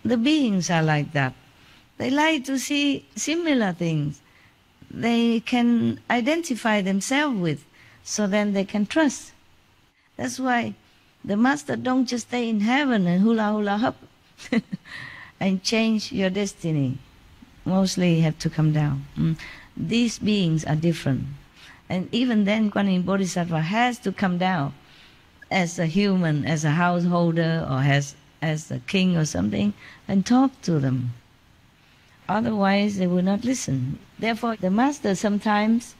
the beings are like that. They like to see similar things they can identify themselves with, so then they can trust. That's why the master don't just stay in heaven and hula hula hop and change your destiny. Mostly you have to come down. These beings are different. And even then, Kuan Yin Bodhisattva has to come down as a human, as a householder, or as a king or something, and talk to them. Otherwise, they will not listen. Therefore, the master sometimes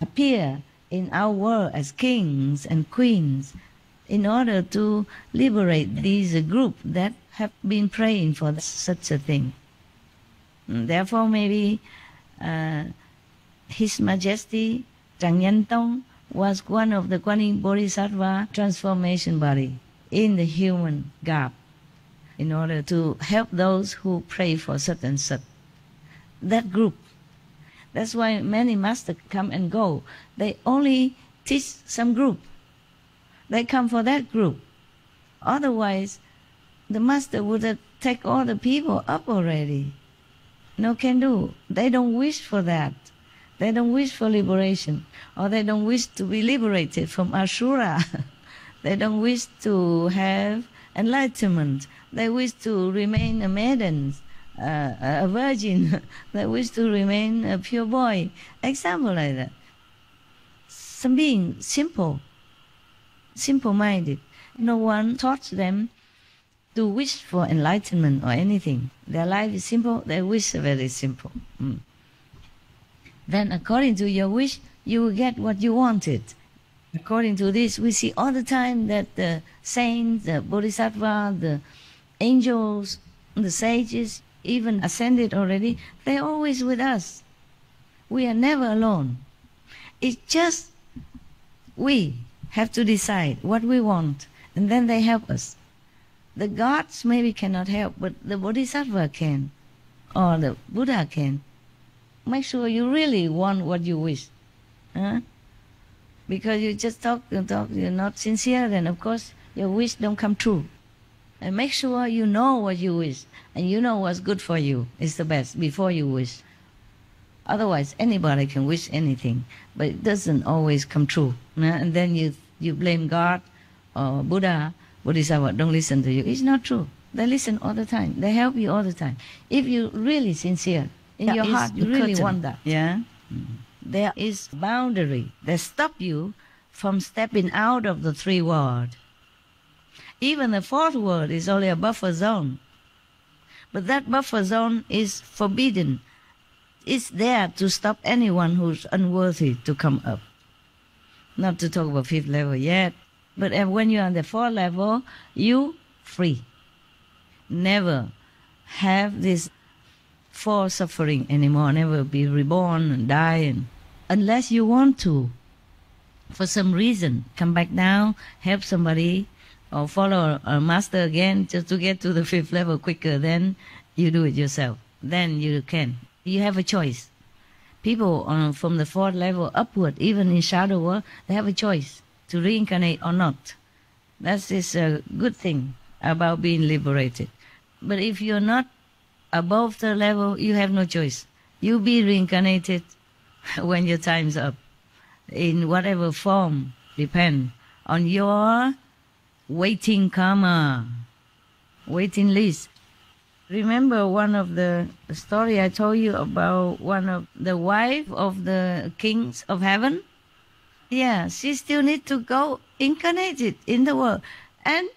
appear in our world as kings and queens in order to liberate these group that have been praying for such a thing. Therefore, maybe His Majesty Tràng Nhân Tông was one of the Kuan Yin Bodhisattva transformation body in the human garb in order to help those who pray for such and such. That group. That's why many masters come and go. They only teach some group. They come for that group. Otherwise, the master would have taken all the people up already. No can do. They don't wish for that. They don't wish for liberation, or they don't wish to be liberated from Asura. They don't wish to have enlightenment. They wish to remain a maiden, a virgin. They wish to remain a pure boy. Example like that. Some being simple-minded. No one taught them to wish for enlightenment or anything. Their life is simple. Their wish is very simple. Then according to your wish, you will get what you wanted. According to this, we see all the time that the saints, the bodhisattva, the angels, the sages, even ascended already, they're always with us. We are never alone. It's just we have to decide what we want, and then they help us. The gods maybe cannot help, but the bodhisattva can, or the Buddha can. Make sure you really want what you wish. Because you just talk, you're not sincere, then of course your wish don't come true. And make sure you know what you wish, and you know what's good for you is the best before you wish. Otherwise, anybody can wish anything, but it doesn't always come true. And then you blame God or Buddha, Bodhisattva don't listen to you. It's not true. They listen all the time. They help you all the time. If you're really sincere, in your heart, you really want that. Yeah? There is boundary that stop you from stepping out of the three worlds. Even the fourth world is only a buffer zone. But that buffer zone is forbidden. It's there to stop anyone who's unworthy to come up. Not to talk about fifth level yet. But when you're on the fourth level, you free. Never have this for suffering anymore, never be reborn and die, unless you want to. For some reason, come back now, help somebody, or follow a master again just to get to the fifth level quicker, then you do it yourself. Then you can. You have a choice. People from the fourth level upward, even in shadow world, they have a choice to reincarnate or not. That is a good thing about being liberated. But if you're not above the level, you have no choice. You'll be reincarnated when your time's up, in whatever form, depend on your waiting karma, waiting list. Remember one of the story I told you about one of the wife of the kings of heaven? Yeah, she still need to go incarnated in the world. And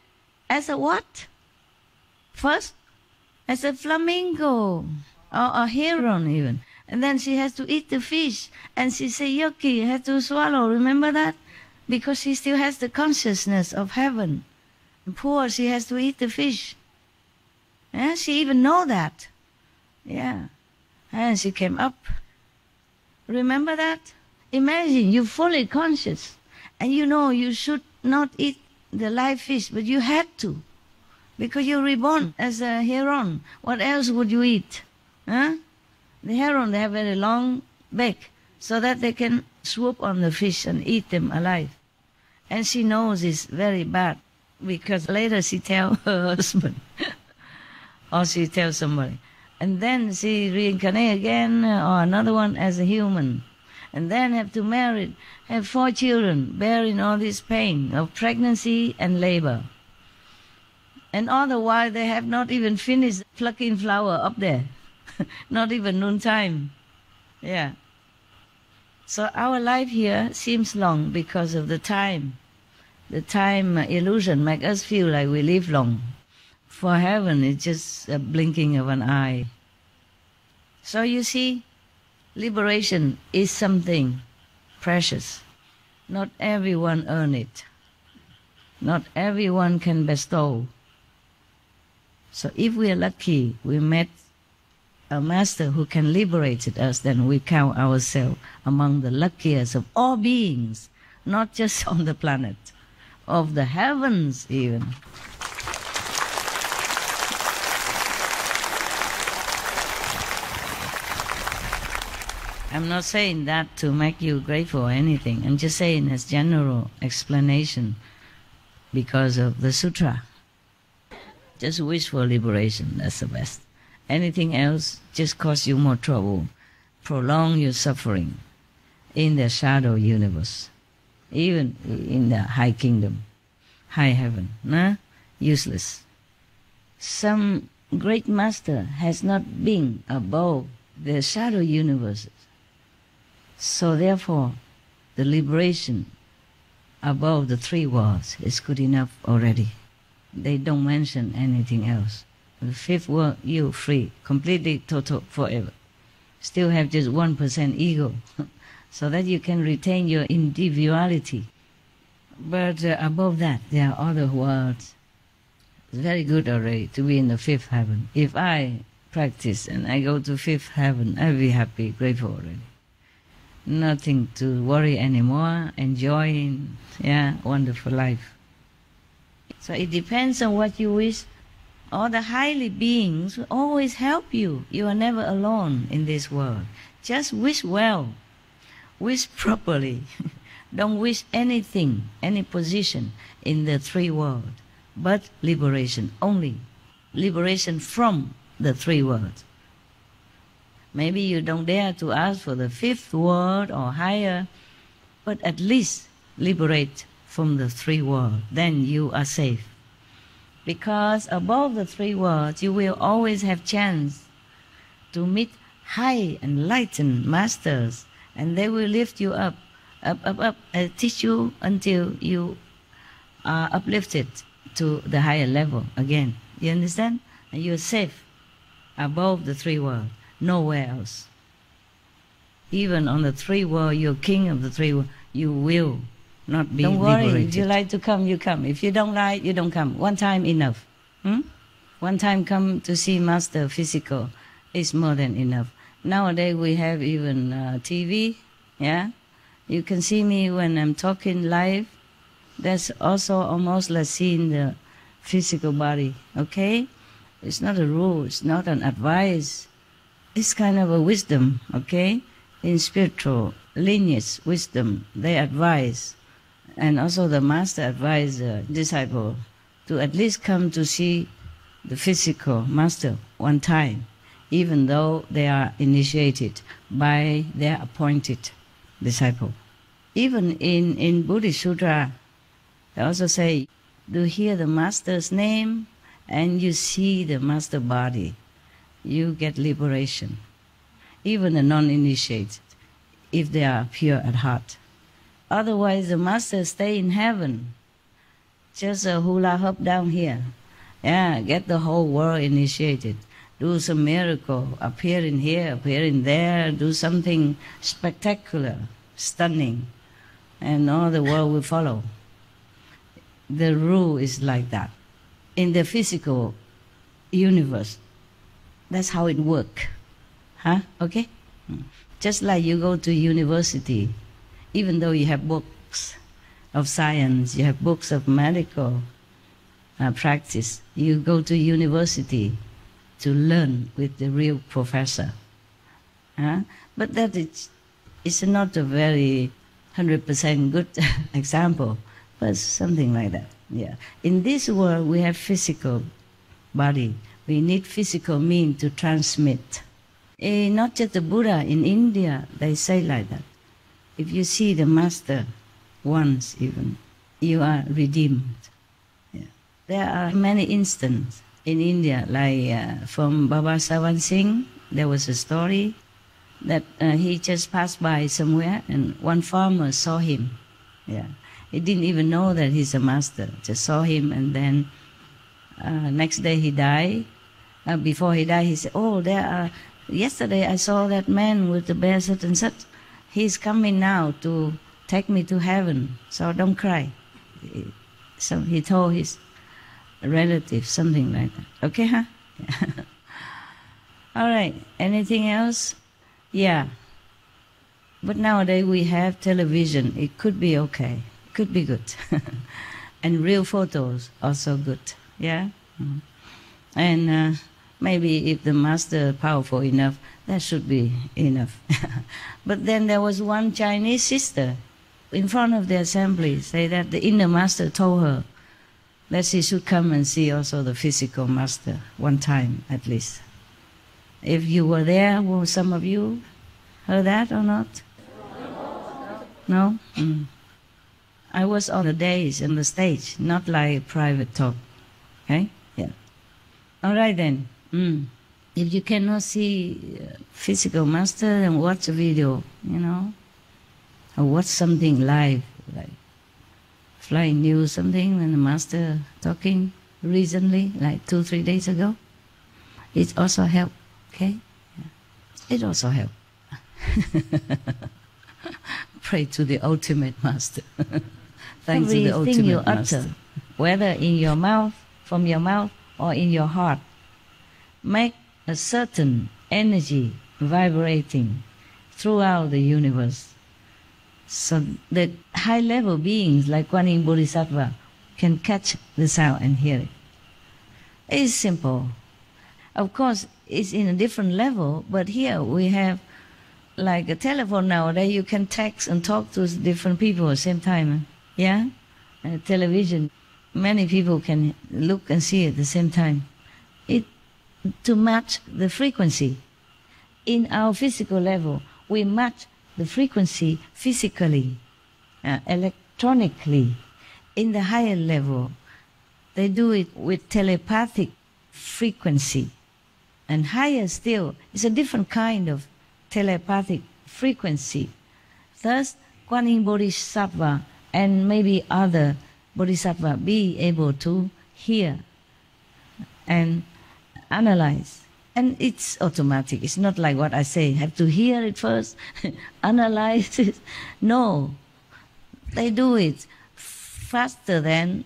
as a what? First, as a flamingo, or a heron even. And then she has to eat the fish. And she say, yucky, has to swallow. Remember that? Because she still has the consciousness of heaven. And poor, she has to eat the fish. Yeah, she even know that. Yeah. And she came up. Remember that? Imagine you're fully conscious. And you know you should not eat the live fish, but you had to. Because you're reborn as a heron. What else would you eat? Huh? The heron, they have very long beak, so that they can swoop on the fish and eat them alive. And she knows it's very bad, because later she tell her husband, or she tells somebody. And then she reincarnate again, or another one as a human. And then have to marry, have 4 children, bearing all this pain of pregnancy and labor. And all the while they have not even finished plucking flower up there. Not even noontime. Yeah. So our life here seems long because of the time. The time illusion makes us feel like we live long. For heaven, it's just a blinking of an eye. So you see, liberation is something precious. Not everyone earn it. Not everyone can bestow. So if we are lucky, we met a master who can liberate us, then we count ourselves among the luckiest of all beings, not just on the planet, of the heavens even. I'm not saying that to make you grateful or anything. I'm just saying as general explanation because of the sutra. Just wish for liberation, that's the best. Anything else just cause you more trouble, prolong your suffering in the shadow universe, even in the high kingdom, high heaven, nah? Useless. Some great master has not been above the shadow universe. So therefore, the liberation above the 3 worlds is good enough already. They don't mention anything else. The 5th world, you free, completely, total, forever. Still have just 1% ego, so that you can retain your individuality. But above that, there are other worlds. It's very good already to be in the 5th heaven. If I practice and I go to 5th heaven, I'll be happy, grateful already. Nothing to worry anymore, enjoying, wonderful life. So it depends on what you wish. All the highly beings will always help you. You are never alone in this world. Just wish well. Wish properly. Don't wish anything, any position in the 3 worlds, but liberation only. Liberation from the 3 worlds. Maybe you don't dare to ask for the 5th world or higher, but at least liberate from the 3 worlds. Then you are safe. Because above the 3 worlds, you will always have chance to meet high enlightened masters, and they will lift you up, and teach you until you are uplifted to the higher level again. You understand? And you're safe above the 3 worlds, nowhere else. Even on the 3 worlds, you're king of the 3 worlds, you will not be liberated. Don't worry, if you like to come, you come. If you don't like, you don't come. One time enough. One time come to see Master physical is more than enough. Nowadays we have even TV, You can see me when I'm talking live. That's also almost like seeing the physical body, okay? It's not a rule, it's not an advice. It's kind of a wisdom, okay? In spiritual lineage wisdom, they advise. And also the master advised the disciple to at least come to see the physical master one time, even though they are initiated by their appointed disciple. Even in Buddhist Sutra, they also say, to hear the master's name and you see the master body, you get liberation. Even the non-initiated, if they are pure at heart. Otherwise, the master stay in heaven, just a hula hoop down here. Get the whole world initiated. Do some miracle, appear in here, appear in there, do something spectacular, stunning, and all the world will follow. The rule is like that. In the physical universe, that's how it works. Okay? Just like you go to university, even though you have books of science, you have books of medical practice, you go to university to learn with the real professor. But that it's not a very 100% good example, but something like that. In this world we have physical body, We need physical means to transmit. Not just the Buddha, in India, they say like that. If you see the Master once even, you are redeemed. Yeah. There are many instances in India, like from Baba Sawan Singh, there was a story that he just passed by somewhere and one farmer saw him. Yeah. He didn't even know that he's a master, just saw him, and then next day he died. Before he died, he said, "Oh, yesterday I saw that man with the bear such and such. He's coming now to take me to heaven, so don't cry." So he told his relative something like that. Okay, huh? All right, anything else? Yeah. But nowadays we have television. It could be okay. It could be good. And real photos also good. Yeah? Mm. And maybe if the master is powerful enough, that should be enough. But then there was one Chinese sister in front of the assembly, say that the inner master told her that she should come and see also the physical master one time at least. If you were there, will some of you heard that or not? No? Mm. I was on the days on the stage, not like private talk. Okay? Yeah. All right then. Mm. If you cannot see physical master, then watch a video, or watch something live, like flying news, something when the master talking recently, like 2-3 days ago. It also helps. Okay? Yeah. It also helps. Pray to the ultimate master. Thanks to the ultimate you master. Utter, whether in your mouth, from your mouth, or in your heart, make a certain energy vibrating throughout the universe. So the high-level beings like Kuan Yin Bodhisattva can catch the sound and hear it. It's simple. Of course, it's in a different level, but here we have like a telephone nowadays. You can text and talk to different people at the same time. Yeah? Television, many people can look and see at the same time. To match the frequency. In our physical level, we match the frequency physically, electronically. In the higher level, they do it with telepathic frequency. And higher still, it's a different kind of telepathic frequency. Thus, Kuan Yin Bodhisattva and maybe other Bodhisattva be able to hear and analyze. And it's automatic. It's not like what I say, have to hear it first, analyze it. No, they do it faster than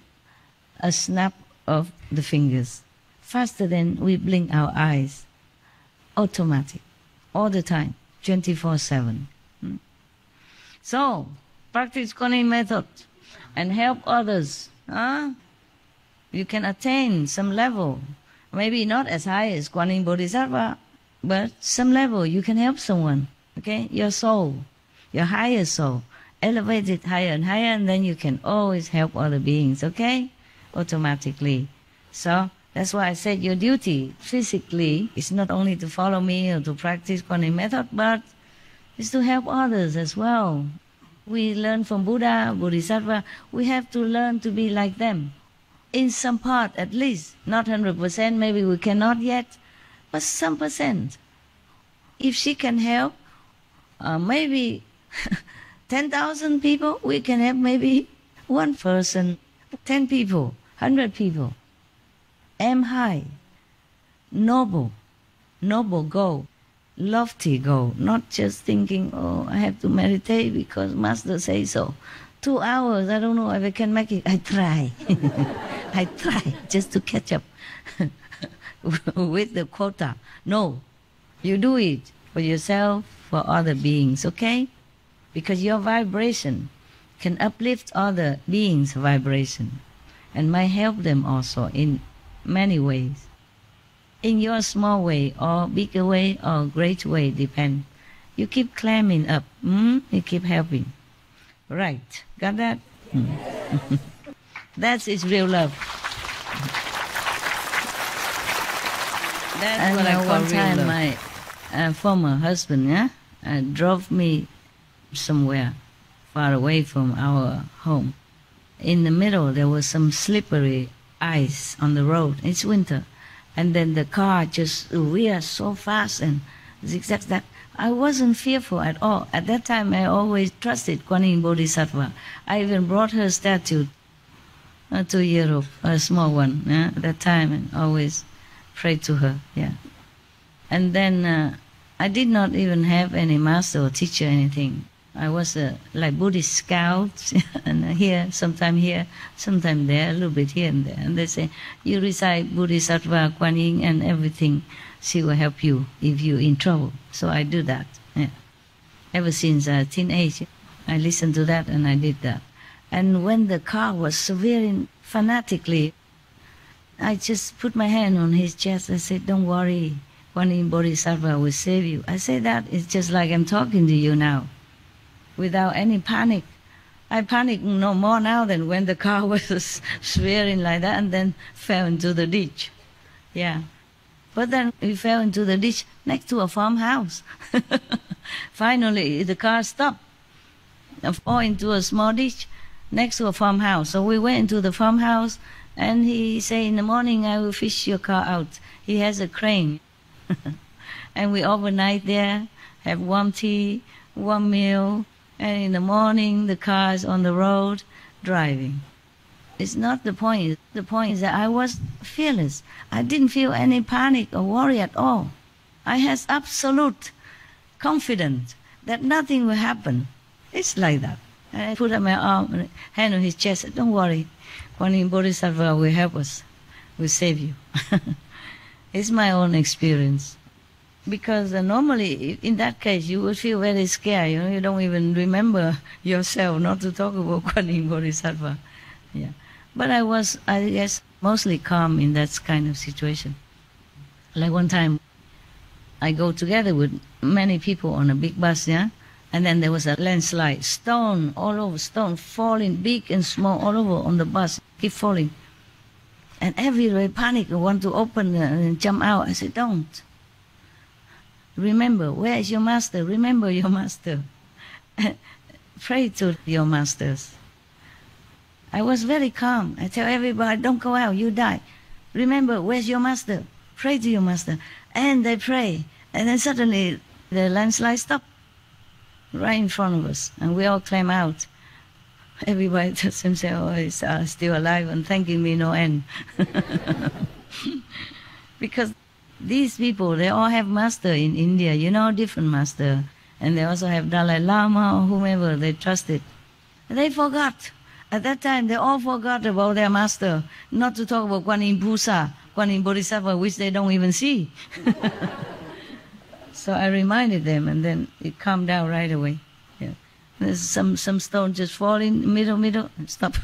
a snap of the fingers, faster than we blink our eyes. Automatic, all the time, 24/7. So, practice Kuan Yin method and help others. You can attain some level. Maybe not as high as Kuan Yin Bodhisattva, but some level you can help someone. Okay, your soul, your higher soul, elevate it higher and higher, and then you can always help other beings. Okay, automatically. So that's why I said your duty physically is not only to follow me or to practice Kuan Yin method, but it's to help others as well. We learn from Buddha, Bodhisattva. We have to learn to be like them. In some part at least, not 100%, maybe we cannot yet, but some percent. If she can help, maybe 10,000 people, we can help maybe one person, 10 people, 100 people. Aim high, noble goal, lofty goal, not just thinking, oh, I have to meditate because Master says so. 2 hours, I don't know if I can make it. I try. I try just to catch up with the quota. No, you do it for yourself, for other beings, okay? Because your vibration can uplift other beings' vibration and might help them also in many ways. In your small way or bigger way or great way, depend. You keep climbing up, you keep helping. Right, got that? That's its real love. That's what I call one real time love. my former husband drove me somewhere far away from our home. In the middle there was some slippery ice on the road. It's winter. And then the car just veered so fast and zigzag that I wasn't fearful at all. At that time I always trusted Kuan Yin Bodhisattva. I even brought her statue to Europe, a small one, at that time, and always prayed to her. Yeah. And then I did not even have any master or teacher or anything. I was like Buddhist scout, and here, sometime there, a little bit here and there. And they say, you recite Bodhisattva, Kuan Yin, and everything. She will help you if you're in trouble. So I do that. Yeah. Ever since teenage, I listened to that and I did that. And when the car was veering fanatically, I just put my hand on his chest. I said, don't worry, Kuan Yin Bodhisattva will save you. I say that, it's just like I'm talking to you now, without any panic. I panic no more now than when the car was swearing like that and then fell into the ditch. Yeah. But then we fell into the ditch next to a farmhouse. Finally, the car stopped and fell into a small ditch next to a farmhouse. So we went into the farmhouse and he said, in the morning I will fish your car out. He has a crane. And we overnight there, have warm tea, warm meal, and in the morning the car is on the road driving. It's not the point. The point is that I was fearless. I didn't feel any panic or worry at all. I had absolute confidence that nothing will happen. It's like that. And I put up my arm, hand on his chest, said, don't worry, Kuan Yin Bodhisattva will help us, will save you. It's my own experience. Because normally, in that case, you would feel very scared. You don't even remember yourself, not to talk about Kuan Yin Bodhisattva. Yeah. But I was, I guess, mostly calm in that kind of situation. Like one time, I go together with many people on a big bus, yeah? And then there was a landslide, stone all over, stone falling, big and small, all over on the bus, keep falling. And everybody panic and want to open and jump out. I said, don't. Remember, where is your master? Remember your master. Pray to your masters. I was very calm. I tell everybody, don't go out, you die. Remember, where's your master? Pray to your master. And they pray. And then suddenly the landslide stopped right in front of us. And we all climb out. Everybody tells himself, oh, he's still alive and thanking me no end. Because these people, they all have master in India, different master. And they also have Dalai Lama or whomever they trusted. They forgot. At that time, they all forgot about their master, not to talk about Kuan Yin Pusa, Kuan Yin Bodhisattva, which they don't even see. So I reminded them, and then it calmed down right away. Yeah. There's some stone just falling, middle, stop.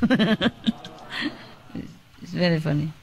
It's very funny.